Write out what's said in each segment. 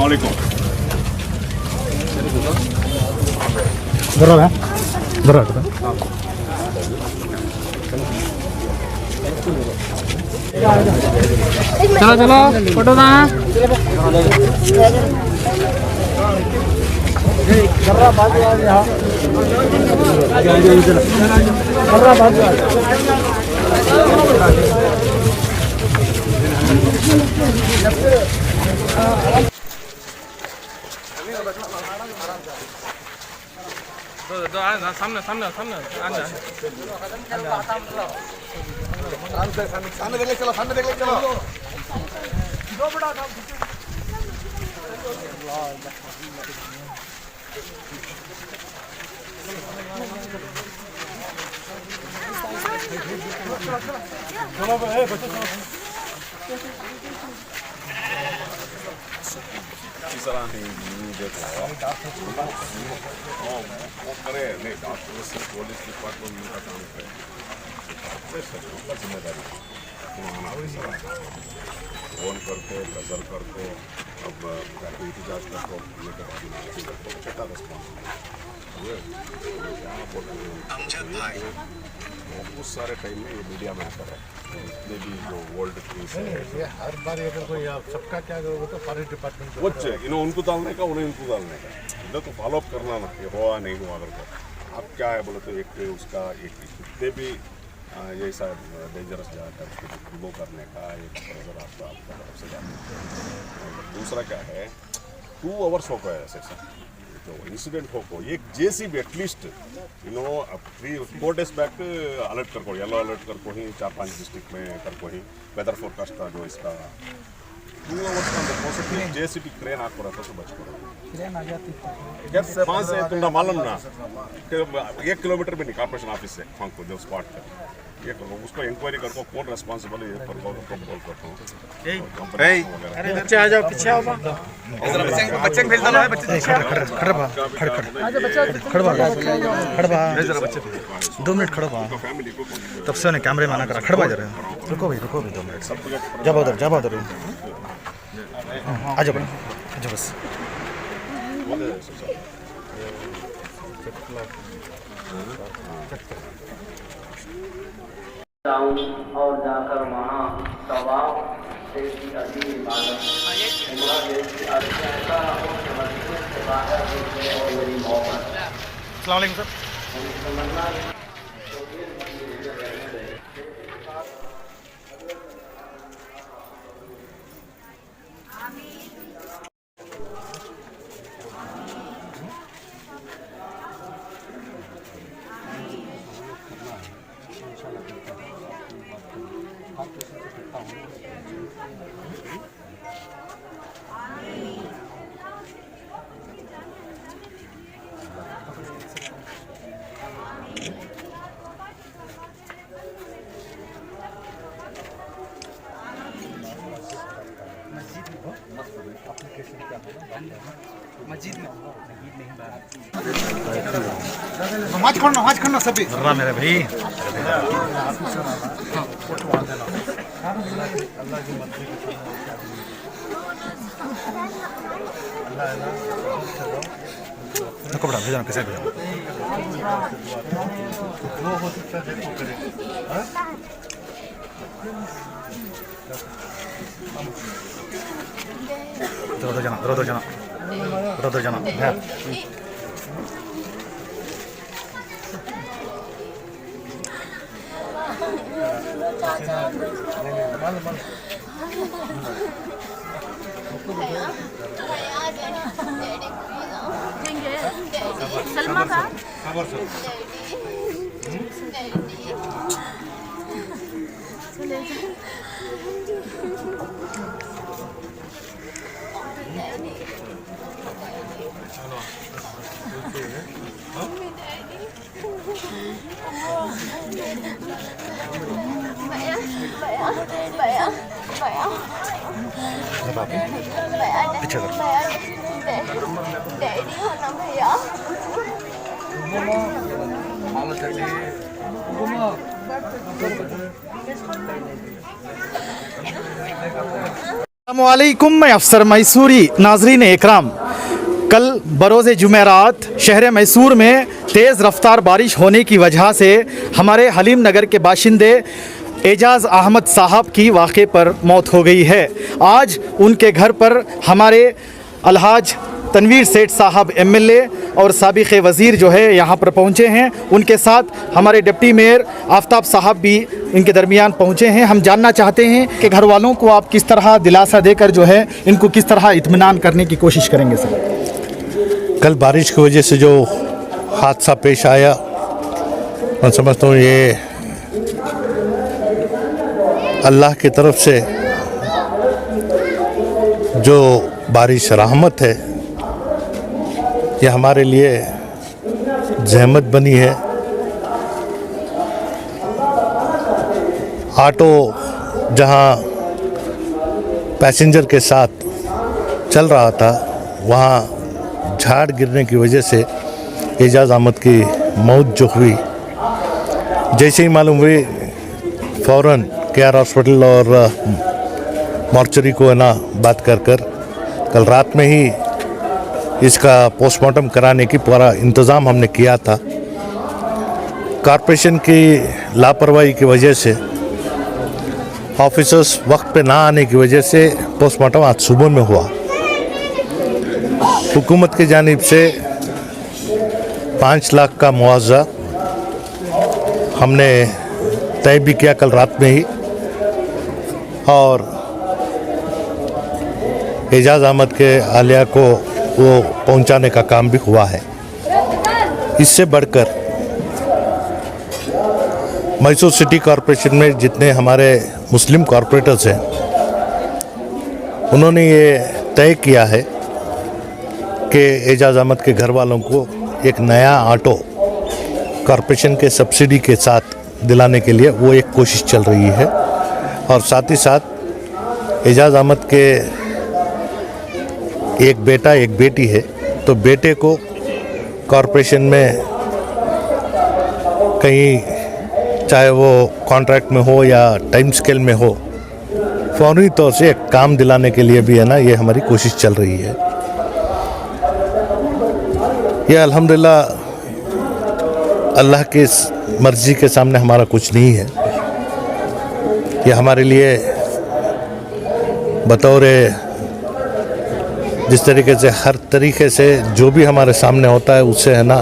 Assalamualaikum. बराबर बराबर चलो चलो फोटो ना सामने सामने सामने सामने देख ले चलो, सामने देख ले चलो। 이 사람이 देखो वो करे नहीं डॉक्टर से पुलिस डिपार्टमेंट का काम करे सबका जिम्मेदारी फोन करके गजर करके अब एहतजाज करके छठा रिस्पॉन्स बहुत सारे टाइम में ये मीडिया में आता है जितने भी जो वर्ल्ड केस है हर बार अगर कोई आप सबका क्या करोगे तो फॉरेस्ट डिपार्टमेंट वो इन्हें उनको डालने का उन्हें इनको डालने का इधर तो फॉलोअप करना ना ये हुआ नहीं हुआ अगर तो अब क्या है बोले तो एक उसका एक कितने भी ये सब डेंजरस जाकर रिमूव करने का एक प्रेशर आपका तरफ से जाता है। दूसरा क्या है 2 आवर्स हो गए ऐसे सर तो इंसिडेंट हो एक JCB at least 4 days back alert कर येलो अलर्ट कर 4-5 डिस्ट्रिक्ट में कर वेदर फोरकास्ट का जो इसका 2 आवर्स का जेसीबी क्रेन आपको रहता तो बच पड़ा वहाँ से तुमने मालूम ना 1 किलोमीटर भी नहीं कॉर्पोरेशन ऑफिस से वहाँ को जो स्पॉट है ये करो उसको इंक्वायरी करो कौन रेस्पॉन्सिबल है ये पर कॉल करता हूँ बच्चे आ जाओ पीछे आओ बच्चे भेज दो बच्चे खड़बा 2 मिनट खड़बा तब से उन्हें कैमरे माना करा खड़बा जा रहे हैं रुको भाई 2 मिनट जब उधर आ जाओ बस और जाकर वहाँ सवाब से की अजीब इबादत ऐसा हो कि मस्जिद से बाहर निकले और मेरी मोहब्बत अस्सलाम वालेकुम सर नमाज खड़ना सभी मेरे भाई कपड़ा भेजना कैसे भेजा जो हो सकता है देखो करे उधर जाना भैया सलमा का पीछे डैडी होना भैया अस्सलामुअलैकुम, मैं अफसर मैसूरी। नाजरीन इकराम, कल बरोज़ जुमेरात शहर मैसूर में तेज़ रफ्तार बारिश होने की वजह से हमारे हलीम नगर के बाशिंदे एजाज़ अहमद साहब की वाक़े पर मौत हो गई है। आज उनके घर पर हमारे अलहाज तनवीर सेठ साहब MLA और साबिक़ वज़ीर जो है यहाँ पर पहुँचे हैं। उनके साथ हमारे डिप्टी मेयर आफ्ताब साहब भी इनके दरमियान पहुँचे हैं। हम जानना चाहते हैं कि घर वालों को आप किस तरह दिलासा देकर जो है इनको किस तरह इत्मीनान करने की कोशिश करेंगे सर। कल बारिश की वजह से जो हादसा पेश आया, मैं समझता हूँ ये अल्लाह की तरफ से जो बारिश रहमत है, ये हमारे लिए जहमत बनी है। ऑटो जहाँ पैसेंजर के साथ चल रहा था, वहाँ झाड़ गिरने की वजह से एजाज़ अहमद की मौत जो हुई, जैसे ही मालूम हुई फ़ौरन KR हॉस्पिटल और मॉर्चरी को है ना बात कर कल रात में ही इसका पोस्टमार्टम कराने की पूरा इंतज़ाम हमने किया था। कॉरपोरेशन की लापरवाही की वजह से, ऑफिसर्स वक्त पे ना आने की वजह से पोस्टमार्टम आज सुबह में हुआ। हुकूमत की जानिब से 5 लाख का मुआवजा हमने तय भी किया कल रात में ही, और एजाज़ अहमद के आलिया को वो पहुंचाने का काम भी हुआ है। इससे बढ़कर मैसूर सिटी कॉरपोरेशन में जितने हमारे मुस्लिम कॉरपोरेटर्स हैं, उन्होंने ये तय किया है कि एजाज़ अहमद के घर वालों को एक नया ऑटो कॉरपोरेशन के सब्सिडी के साथ दिलाने के लिए वो एक कोशिश चल रही है। और साथ ही साथ एजाज़ अहमद के एक बेटा एक बेटी है, तो बेटे को कॉरपोरेशन में कहीं, चाहे वो कॉन्ट्रैक्ट में हो या टाइम स्केल में हो, फौरी तौर से एक काम दिलाने के लिए भी है ना, ये हमारी कोशिश चल रही है। ये अल्हम्दुलिल्लाह अल्लाह की मर्ज़ी के सामने हमारा कुछ नहीं है। ये हमारे लिए बतौर जिस तरीके से हर तरीके से जो भी हमारे सामने होता है उससे है ना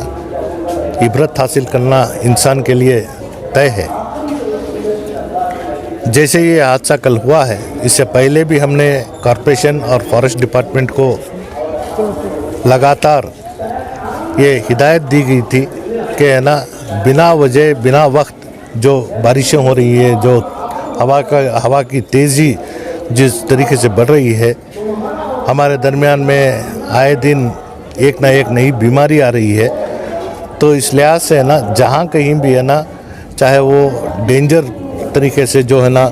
इबरत हासिल करना इंसान के लिए तय है। जैसे ये हादसा कल हुआ है, इससे पहले भी हमने कॉरपोरेशन और फॉरेस्ट डिपार्टमेंट को लगातार ये हिदायत दी गई थी कि है ना बिना वजह बिना वक्त जो बारिशें हो रही है, जो हवा की तेज़ी जिस तरीके से बढ़ रही है, हमारे दरमियान में आए दिन एक ना एक नई बीमारी आ रही है। तो इस लिहाज से है ना, जहाँ कहीं भी है ना, चाहे वो डेंजर तरीके से जो है ना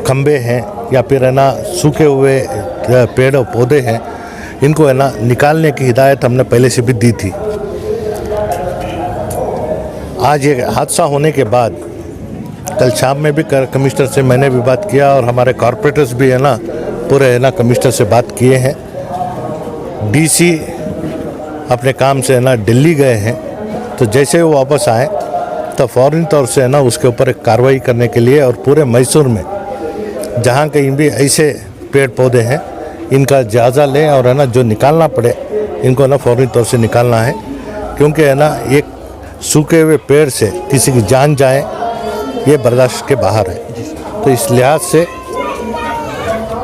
खंबे हैं या फिर है ना सूखे हुए पेड़ और पौधे हैं, इनको है ना निकालने की हिदायत हमने पहले से भी दी थी। आज ये हादसा होने के बाद कल शाम में भी कमिश्नर से मैंने भी बात किया और हमारे कॉरपोरेटर्स भी है ना पूरे है ना कमिश्नर से बात किए हैं। DC अपने काम से है ना दिल्ली गए हैं, तो जैसे वो वापस आए तो फ़ौरन तौर से है ना उसके ऊपर एक कार्रवाई करने के लिए और पूरे मैसूर में जहाँ कहीं भी ऐसे पेड़ पौधे हैं इनका जायज़ा लें और है ना जो निकालना पड़े इनको ना फ़ौरन तौर से निकालना है, क्योंकि है ना एक सूखे हुए पेड़ से किसी की जान जाए ये बर्दाश्त के बाहर है। तो इस लिहाज से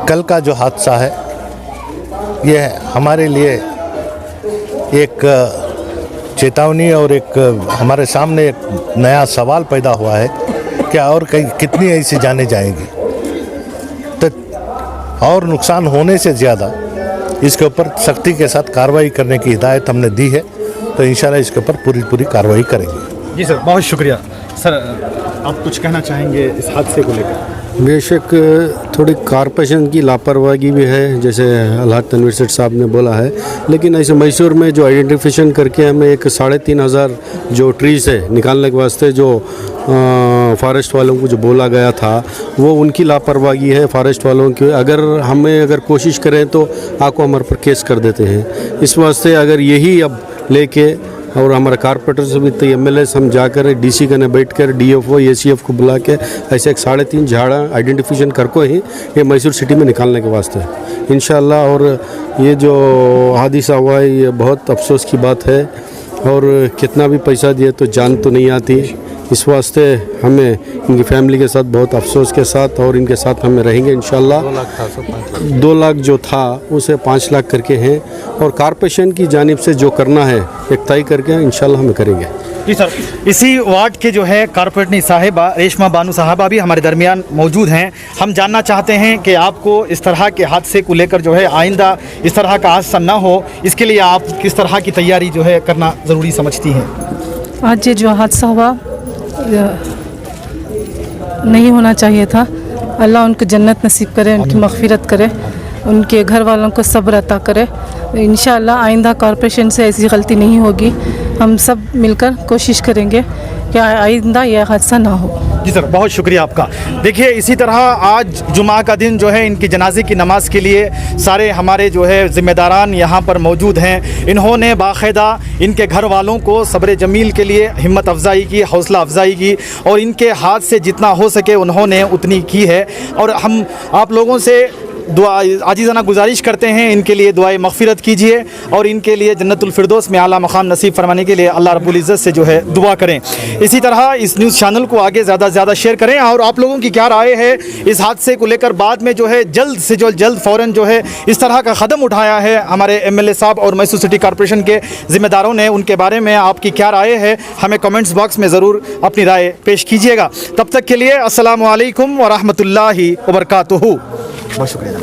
कल का जो हादसा है ये हमारे लिए एक चेतावनी और एक हमारे सामने एक नया सवाल पैदा हुआ है कि और कई कितनी ऐसी जाने जाएंगी, तो और नुकसान होने से ज़्यादा इसके ऊपर सख्ती के साथ कार्रवाई करने की हिदायत हमने दी है। तो इंशाल्लाह इसके ऊपर पूरी कार्रवाई करेंगे। जी सर, बहुत शुक्रिया। सर, आप कुछ कहना चाहेंगे इस हादसे को लेकर? बेशक थोड़ी कॉरपोरेशन की लापरवाही भी है, जैसे अल्लाह तनवीर सेठ साहब ने बोला है, लेकिन ऐसे मैसूर में जो आइडेंटिफिकेशन करके हमें एक 3,500 जो ट्रीज़ है निकालने के वास्ते जो फॉरेस्ट वालों को जो बोला गया था वो उनकी लापरवाही है फॉरेस्ट वालों की। अगर कोशिश करें तो आपको हमारे पर केस कर देते हैं। इस वास्ते अगर यही अब लेके और हमारे कारपोरेटर से भी तो MLA हम जाकर DC कने बैठ कर DFO ACF को बुला के ऐसे एक 3.5 झाड़ा आइडेंटिफिकेशन करको ही ये मैसूर सिटी में निकालने के वास्ते इंशाल्लाह। और ये जो हादसा हुआ है ये बहुत अफसोस की बात है, और कितना भी पैसा दिए तो जान तो नहीं आती। इस वास्ते हमें इनकी फैमिली के साथ बहुत अफसोस के साथ और इनके साथ हमें रहेंगे इंशाल्लाह। 2 लाख जो था उसे 5 लाख करके हैं, और कॉरपोरेशन की जानिब से जो करना है एक तय करके इंशाल्लाह हम करेंगे। जी सर, इसी वार्ड के जो है कारपोरेटनी साहिबा रेशमा बानू साहबा भी हमारे दरमियान मौजूद हैं। हम जानना चाहते हैं कि आपको इस तरह के हादसे को लेकर जो है आइंदा इस तरह का हादसा ना हो, इसके लिए आप किस तरह की तैयारी जो है करना ज़रूरी समझती हैं? आज ये जो हादसा हुआ नहीं होना चाहिए था। अल्लाह उनको जन्नत नसीब करे, उनकी मग़फ़िरत करे, उनके घर वालों को सब्र अता करे। इंशाअल्लाह आइंदा कॉरपोरेशन से ऐसी गलती नहीं होगी। हम सब मिलकर कोशिश करेंगे कि आइंदा यह हादसा ना हो। जी सर, बहुत शुक्रिया आपका। देखिए, इसी तरह आज जुमा का दिन जो है इनकी जनाजे की नमाज़ के लिए सारे हमारे जो है ज़िम्मेदारान यहाँ पर मौजूद हैं। इन्होंने बाकायदा इनके घर वालों को सब्र जमील के लिए हिम्मत अफजाई की, हौसला अफजाई की, और इनके हाथ से जितना हो सके उन्होंने उतनी की है। और हम आप लोगों से दुआ आजीज़ाना गुजारिश करते हैं, इनके लिए दुआए मग़फ़िरत कीजिए और इनके लिए जन्नतुल फिरदौस में आला मकाम नसीब फरमाने के लिए अल्लाह रब्बुल इज़्ज़त से जो है दुआ करें। इसी तरह इस न्यूज़ चैनल को आगे ज़्यादा से ज़्यादा शेयर करें, और आप लोगों की क्या राय है इस हादसे को लेकर। बाद में जो है जल्द से जल्द फ़ौरन जो है इस तरह का कदम उठाया है हमारे MLA साहब और मैसूर सिटी कॉरपोरेशन के ज़िम्मेदारों ने, उनके बारे में आपकी क्या राय है हमें कमेंट्स बॉक्स में ज़रूर अपनी राय पेश कीजिएगा। तब तक के लिए अस्सलामु अलैकुम व रहमतुल्लाहि व बरकातुहू। बहुत शुक्रिया।